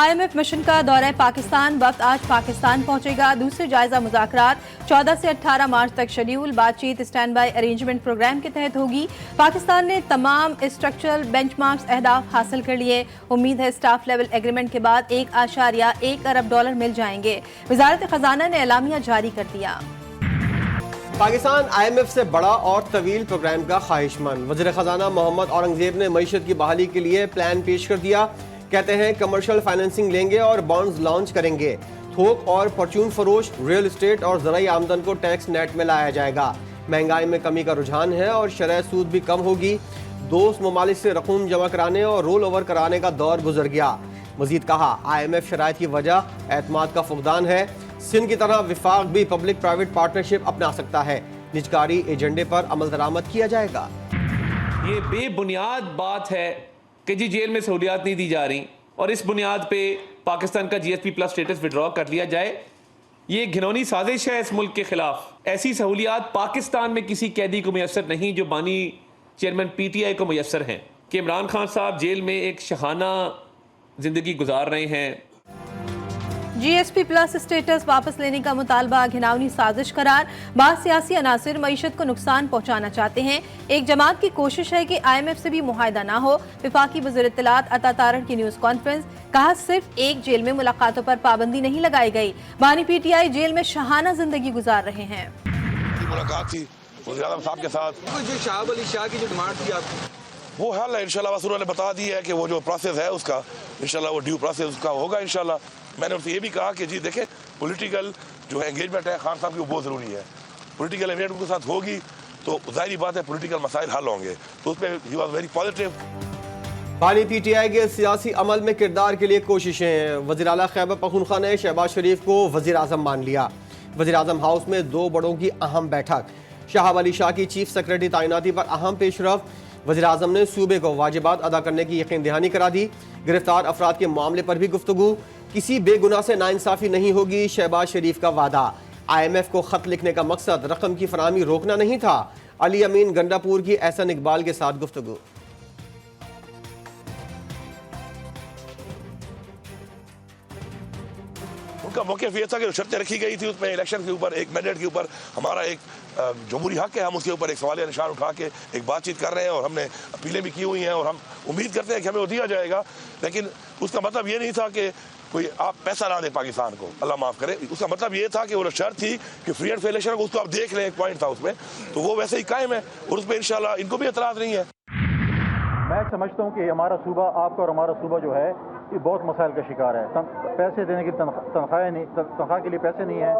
IMF mission का दौरा पाकिस्तान वक्त आज पाकिस्तान पहुंचेगा। दूसरे जायजा मुज़ाकरात 14 से 18 मार्च तक शेड्यूल। बातचीत स्टैंड बाई अरेंजमेंट प्रोग्राम के तहत होगी। पाकिस्तान ने तमाम स्ट्रक्चरल बेंचमार्क्स अहदाफ हासिल कर लिए। उम्मीद है स्टाफ लेवल एग्रीमेंट के बाद $1.1 अरब मिल जाएंगे। वजारत खजाना ने एलामिया जारी कर दिया। पाकिस्तान IMF से बड़ा और तवील प्रोग्राम का ख्वाहिशमंद। वज़ीर खजाना मोहम्मद औरंगजेब ने मईशत की बहाली के लिए प्लान पेश कर दिया। कहते हैं कमर्शियल फाइनेंसिंग लेंगे और बॉन्ड्स लॉन्च करेंगे। थोक और परचून फरोश, रियल एस्टेट और ज़राई आमदन को टैक्स नेट में लाया जाएगा। महंगाई में कमी का रुझान है और शरह सूद भी कम होगी। दोस्त ममालिक से रकूम जमा कराने और रोल ओवर कराने का दौर गुजर गया। मजीद कहा IMF शराइत की वजह एतमाद का फुकदान है। सिंध की तरह विफाक भी पब्लिक प्राइवेट पार्टनरशिप अपना सकता है। निजकारी एजेंडे पर अमल दरामद किया जाएगा। ये बेबुनियाद बात है कि जी जेल में सहूलियात नहीं दी जा रही और इस बुनियाद पे पाकिस्तान का GSP प्लस स्टेटस विड्रॉ कर लिया जाए। ये घिनौनी साजिश है इस मुल्क के खिलाफ। ऐसी सहूलियात पाकिस्तान में किसी कैदी को मैसर नहीं जो बानी चेयरमैन PTI को मैसर हैं कि इमरान खान साहब जेल में एक शहाना जिंदगी गुजार रहे हैं। GSP प्लस स्टेटस वापस लेने का मुतालबा घिनौनी साजिश करार। बाद सियासी अनासिर मईशत को नुकसान पहुंचाना चाहते हैं। एक जमात की कोशिश है कि IMF से भी मुआहिदा ना हो। विफाकी वज़ीर इत्तलात अता तारड़ की न्यूज कॉन्फ्रेंस। कहा सिर्फ एक जेल में मुलाकातों पर पाबंदी नहीं लगाई गई। बानी PTI जेल में शहाना जिंदगी गुजार रहे हैं। मुलाकात थी वज़ीर आज़म साहब के साथ। जो शाहब अली शाह की जो डिमांड थी आप वो हल है इंशाल्लाह। बस उन्होंने बता दी है कि वो जो प्रोसेस है उसका इंशाल्लाह वो ड्यू प्रोसेस उसका होगा इंशाल्लाह। मैंने उससे ये भी कहा कि जी देखें पॉलिटिकल जो है एंगेजमेंट है खान साहब की वो बहुत ज़रूरी है। पॉलिटिकल एंगेजमेंट के साथ होगी तो जाहिर बात है पॉलिटिकल मसाइल हल होंगे। तो उसमें ही वाज वेरी पॉजिटिव। बानी PTI के सियासी अमल में किरदार के लिए कोशिशें। वज़ीर आला खैबर पख्तूनख्वा ने शहबाज शरीफ को वज़ीर आज़म मान लिया। वज़ीर आज़म हाउस में 2 बड़ों की अहम बैठक। शाहब अली शाह की चीफ सेक्रेटरी तैनाती पर अहम पेशरफ। वज़ीर आज़म ने सूबे को वाजिबात अदा करने की यकीन दहानी करा दी। गिरफ्तार अफराद के मामले पर भी गुफ्तगू। किसी बेगुनाह से नाइंसाफ़ी नहीं होगी, शहबाज शरीफ का वादा। IMF को खत लिखने का मकसद रकम की फराहमी रोकना नहीं था। अली अमीन गंडापुर की एहसन इकबाल के साथ गुफ्तगू। उनका मौक़िफ़ ये था कि शर्तें रखी गई थी उसमें इलेक्शन के ऊपर, एक मैंडेट के ऊपर हमारा एक जमहूरी हक है। हम उसके ऊपर एक सवालिया निशान उठा के एक बातचीत कर रहे हैं और हमने अपीलें भी की हुई हैं और हम उम्मीद करते हैं कि हमें वो दिया जाएगा। लेकिन उसका मतलब ये नहीं था कि कोई आप पैसा ना दें पाकिस्तान को, अल्लाह माफ़ करे। उसका मतलब ये था कि वो शर्त थी कि फ्री एंड फेयर इलेक्शन को उसको आप देख लें, एक पॉइंट था उसमें, तो वो वैसे ही कायम है और उस पर इंशाल्लाह इनको भी एतराज़ नहीं है। मैं समझता हूँ कि हमारा सूबा, आपका और हमारा सूबा जो है ये बहुत मसाइल का शिकार है। पैसे देने की तनख्वाह के लिए पैसे नहीं है।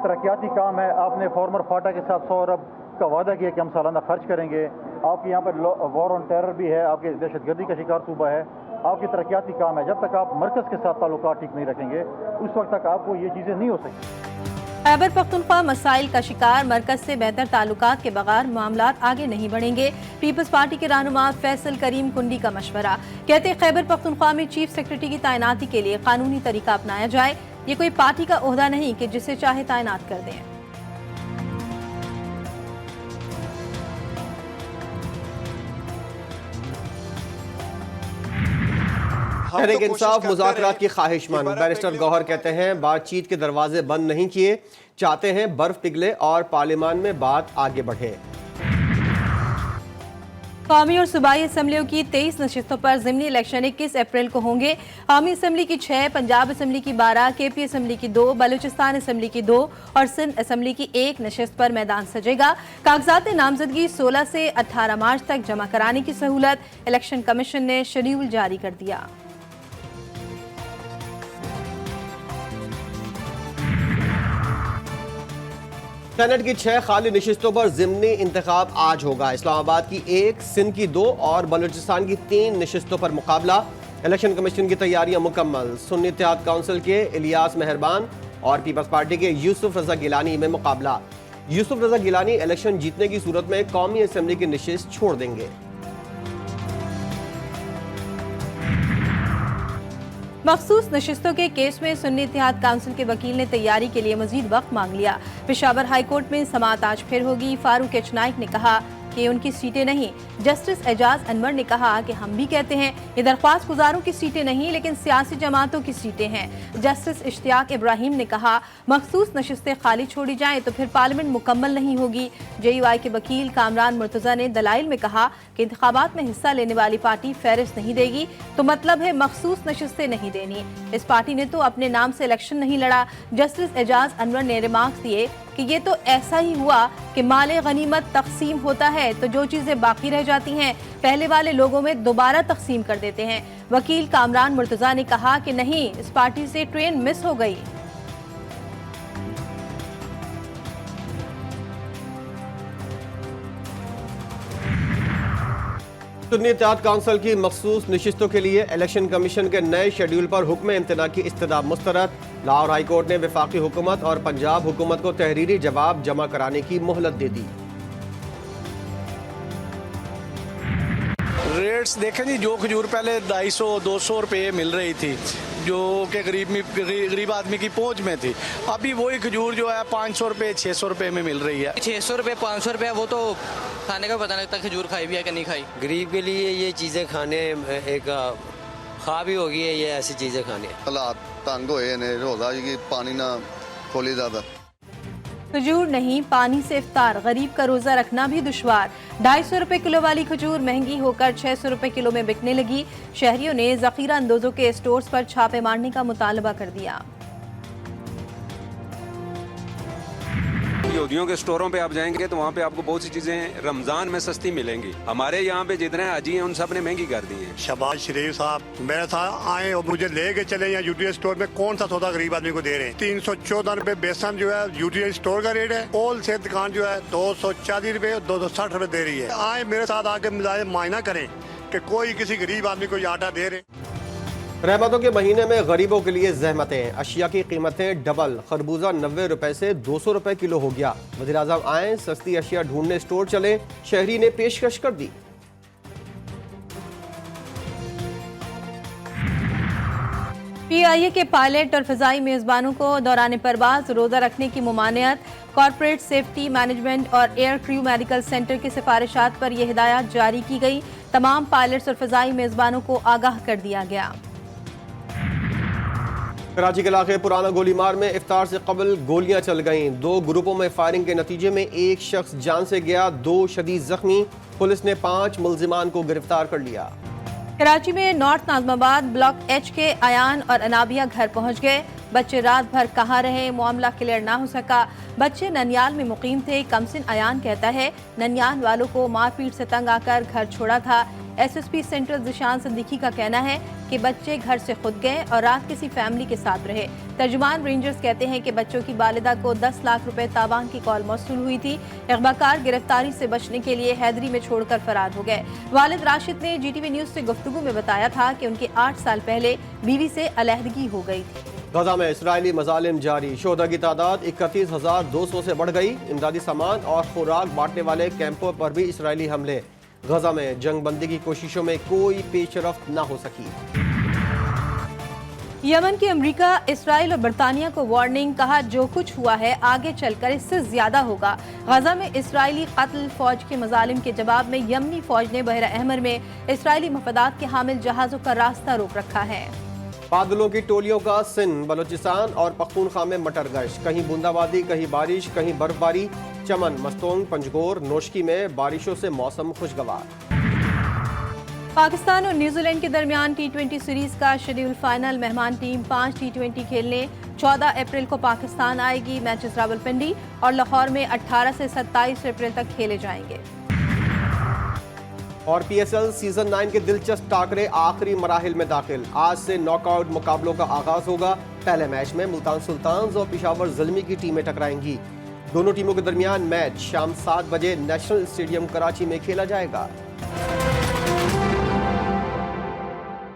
तरक्याती काम है। आपने फॉर्मर फाटा के साथ 100 अरब का वादा किया कि हम सालाना खर्च करेंगे। आपके यहाँ पर वॉर ऑन टेरर भी है। आपके दहशतगर्दी का शिकार सूबा है। आपकी तरक्याती काम है। जब तक आप मरकज़ के साथ ताल्लुकात ठीक नहीं रखेंगे उस वक्त तक आपको ये चीज़ें नहीं हो सकती। खैबर पख्तूनख्वा मसाइल का शिकार। मरकज से बेहतर ताल्लुकात के बगैर मामलात आगे नहीं बढ़ेंगे। पीपल्स पार्टी के रहनुमा फैसल करीम कुंडी का मशवरा। कहते खैबर पख्तूनख्वा में चीफ सेक्रेटरी की तैनाती के लिए कानूनी तरीका अपनाया जाए। ये कोई पार्टी का ओहदा नहीं कि जिसे चाहे तैनात कर दें। तहरीक इंसाफ मुज़ाकरात की ख्वाहिशमंद। बैरिस्टर गौहर कहते हैं बातचीत के दरवाजे बंद नहीं किए, चाहते हैं बर्फ पिघले और पार्लियामान में बात आगे बढ़े। कौमी और सूबाई असम्बलियों की 23 नशिस्तों पर ज़िमनी इलेक्शन 21 अप्रैल को होंगे। कौमी असम्बली की 6, पंजाब असम्बली की 12, KP असम्बली की 2, बलूचिस्तान असम्बली की 2 और सिंध असम्बली की 1 नशिस्त पर मैदान सजेगा। कागजात नामजदगी 16 से 18 मार्च तक जमा कराने की सहूलत इलेक्शन कमीशन ने शेड्यूल जारी कर दिया। सेनेट की 6 खाली नशिस्तों पर ज़िमनी इंतखाब आज होगा। इस्लामाबाद की 1, सिंध की 2 और बलूचिस्तान की 3 नशिस्तों पर मुकाबला। इलेक्शन कमीशन की तैयारियां मुकम्मल। सुन्नी इत्तेहाद काउंसिल के इलियास मेहरबान और पीपल्स पार्टी के यूसुफ रजा गिलानी में मुकाबला। यूसुफ रजा गिलानी इलेक्शन जीतने की सूरत में कौमी असम्बली की नशिस्त छोड़ देंगे। मखसूस नशिस्तों के केस में सुन्नी इत्तेहाद काउंसिल के वकील ने तैयारी के लिए मजीद वक्त मांग लिया। पेशावर हाईकोर्ट में समाअत आज फिर होगी। फारूक एच नाइक ने कहा कि उनकी सीटें नहीं। जस्टिस एजाज अनवर ने कहा कि हम भी कहते हैं ये दरख्वास्त गुजारों की सीटें नहीं लेकिन सियासी जमातों की सीटें हैं। जस्टिस इश्तियाक इब्राहिम ने कहा मखसूस नशिस्तें खाली छोड़ी जाएं तो फिर पार्लियामेंट मुकम्मल नहीं होगी। JUI के वकील कामरान मुर्तजा ने दलाइल में कहा कि इंतखाबात में हिस्सा लेने वाली पार्टी फहरिस्त नहीं देगी तो मतलब है मखसूस नशिस्तें नहीं देनी। इस पार्टी ने तो अपने नाम से इलेक्शन नहीं लड़ा। जस्टिस एजाज अनवर ने रिमार्क्स दिए कि ये तो ऐसा ही हुआ कि माले गनीमत तकसीम होता है तो जो चीजें बाकी रह जाती हैं पहले वाले लोगों में दोबारा तकसीम कर देते हैं। वकील कामरान मुर्तजा ने कहा कि नहीं, इस पार्टी से ट्रेन मिस हो गई। सुन्नी इत्तेहाद काउंसिल की मखसूस नशिस्तों के लिए इलेक्शन कमीशन के नए शेड्यूल पर हुक्म इम्तना की इस्तदा मुस्तरद। लाहौर हाई कोर्ट ने वफाकी हुकूमत और पंजाब हुकूमत को तहरीरी जवाब जमा कराने की मोहलत दे दी। रेट्स देखें जी, जो खजूर पहले 250-200 रुपये मिल रही थी जो कि गरीब आदमी की पहुंच में थी, अभी वही खजूर जो है 500 रुपये 600 रुपये में मिल रही है। 600 रुपये 500 रुपये वो तो खाने का पता नहीं लगता खजूर खाई भी है कि नहीं खाई। गरीब के लिए ये चीज़ें खाने एक ख्वाब ही हो गई है, ये ऐसी चीज़ें खाने। हालात तंग होए ने रोज़ा कि पानी ना खोली ज़्यादा। खजूर नहीं, पानी से इफ्तार, गरीब का रोजा रखना भी दुश्वार। 250 रुपए किलो वाली खजूर महंगी होकर 600 रुपए किलो में बिकने लगी। शहरियों ने जखीरा अंदोजों के स्टोर्स पर छापे मारने का मुतालबा कर दिया। यहूदियों के स्टोरों पे आप जाएंगे तो वहाँ पे आपको बहुत सी चीजें रमजान में सस्ती मिलेंगी। हमारे यहाँ पे जितने हाजी हैं उन सब ने महंगी कर दी है। शहबाज शरीफ साहब मेरे साथ आए और मुझे लेके चले यहाँ यूटीआई स्टोर में कौन सा सौदा गरीब आदमी को दे रहे हैं। 314 रुपए बेसन जो है यूटीआई स्टोर का रेट है। होल सेल दुकान जो है 240 रुपए 260 रुपए दे रही है। आए मेरे साथ आके मायना करें कि कोई किसी गरीब आदमी को आटा दे रहे। रहमतों के महीने में गरीबों के लिए जहमतें, अशिया की कीमतें डबल। खरबूजा 90 रुपए से 200 रुपए किलो हो गया। वज़ीर आज़म आए, सस्ती अशिया ढूंढने स्टोर चले, शहरी ने पेशकश कर दी। PIA के पायलट और फ़िज़ाई मेज़बानों को दौरान परवाज रोज़ा रखने की मुमानियत। कॉर्पोरेट सेफ्टी मैनेजमेंट और एयर क्रू मेडिकल सेंटर की सिफारिशात पर यह हिदायत जारी की गई। तमाम पायलट्स और फ़िज़ाई मेज़बानों को आगाह कर दिया गया। कराची के इलाके पुराना गोलीमार में इफ्तार से कबल गोलियां चल गईं। 2 ग्रुपों में फायरिंग के नतीजे में एक शख्स जान से गया, 2 शदीद जख्मी। पुलिस ने 5 मुल्जिमान को गिरफ्तार कर लिया। कराची में नॉर्थ नाज़माबाद ब्लॉक H के अयान और अनाबिया घर पहुंच गए। बच्चे रात भर कहाँ रहे, मामला क्लियर ना हो सका। बच्चे ननियाल में मुकीम थे। कमसिन अयान कहता है ननियाल वालों को मारपीट से तंग आकर घर छोड़ा था। SSP सेंट्रल जिशान सिद्दीकी का कहना है कि बच्चे घर से खुद गए और रात किसी फैमिली के साथ रहे। तर्जुमान रेंजर्स कहते हैं कि बच्चों की वालिदा को 10 लाख रुपए तावान की कॉल मौसूल हुई थी। अगवाकार गिरफ्तारी से बचने के लिए हैदरी में छोड़कर फरार हो गए। वालिद राशिद ने GTV न्यूज से गुफ्तगू में बताया था कि उनके 8 साल पहले बीवी से अलहदगी हो गई थी। गजा में इसराइली मजालिम जारी, शोहदा की तादाद 31,200 से बढ़ गई। इमदादी सामान और खुराक बांटने वाले कैंपों पर भी इसराइली हमले। गजा में जंग बंदी की कोशिशों में कोई पेशरफ्त न हो सकी। यमन की अमेरिका, इसराइल और बरतानिया को वार्निंग, कहा जो कुछ हुआ है आगे चलकर इससे ज्यादा होगा। गजा में इसराइली कत्ल फौज के मजालिम के जवाब में यमनी फौज ने बहरा अहमर में इसराइली मफादात के हामिल जहाजों का रास्ता रोक रखा है। बादलों की टोलियों का सिंध, बलोचिस्तान और पख्तूनख्वा में मटरगश। कहीं बूंदाबांदी, कहीं बारिश, कहीं बर्फबारी। चमन, मस्तोंग, पंजगोर, नोशकी में बारिशों से मौसम खुशगवार। पाकिस्तान और न्यूजीलैंड के दरमियान T20 सीरीज का शेड्यूल फाइनल। मेहमान टीम 5 T20 खेलने 14 अप्रैल को पाकिस्तान आएगी। मैचेस रावलपिंडी और लाहौर में 18 से 27 अप्रैल तक खेले जाएंगे। और PSL सीजन 9 के दिलचस्प टाकरे आखिरी मराहिल में दाखिल। आज से नॉकआउट मुकाबलों का आगाज होगा। पहले मैच में मुल्तान सुल्तान्स और पिशावर ज़ल्मी की टीमें टकराएंगी। दोनों टीमों के दरमियान मैच शाम 7 बजे नेशनल स्टेडियम कराची में खेला जाएगा।